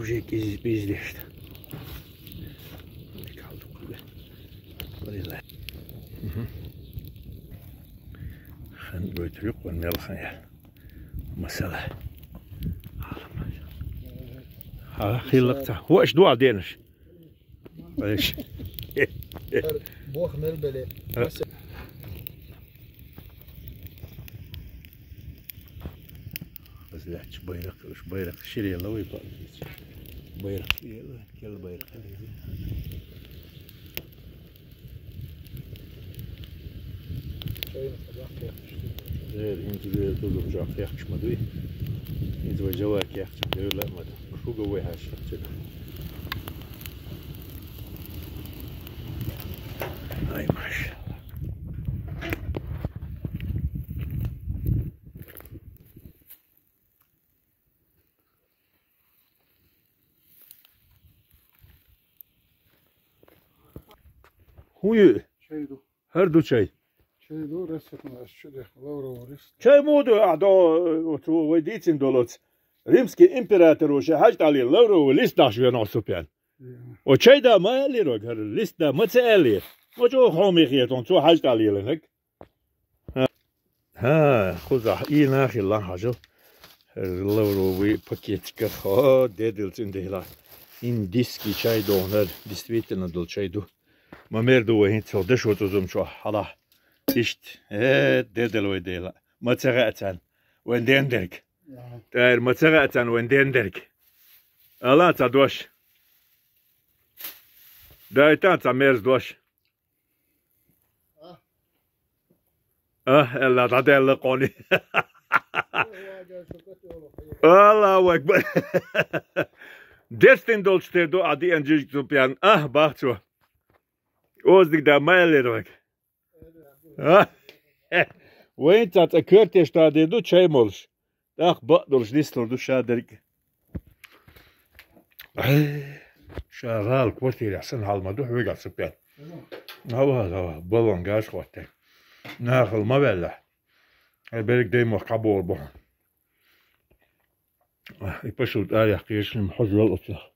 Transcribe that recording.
وجيك بيزليشت kaldı kule. Böyle. خن بيتريق والملخن يعني مسألة. ها خيلقته هو إيش دوا دينش. إيش. بوخ ملبلة. بس لا بيرق إيش بيرق شري الله ويبقى. بيرق كل بيرق. غير انت غير تقول بجاك يحكش مدوي انت وجواك يحكش غير لا مدو شو قوي هاش كذا هاي ما شاء الله هو شايدو هردو شاي شايدو رستنا الشدة لورا ورست شاي مودو اعدو وديتين دولت ريمسكي امبراطور وشهاجت عليه لورو وليست داش وينا سوبيان وشاي دا ما يلي روك هر ليست دا ما تسالي وجو خومي خيتون تو حاجت عليه لنك ها خذ اي ناخي الله حاجه لورو وي باكيت كخو ديدلت ان ديلا ان ديسكي شاي دونر ديستريتنا دول شاي دو ما مردو وين تصدش وتزوم شو حلا إشت ديدل ويديلا ما تغاتن وين ديندرك تاير ما تغاتن وين ديندرك الله تدوش دايتان تمرز دوش الا تعدل قوني الله اكبر دستين دولشتو ادي انجيك توبيان باختو اوزدك دا مايلرك وين تتكرت يشتادي دو شاي مولش داخ بقدرش نستر دو شادرك شغال كوتير احسن هالمدوح ويقع سبيان هوا بلون قاش خواتي ناخل ما بلا البريك ديما قبول بهم يبشو تاريخ كيش محجر الأطلاق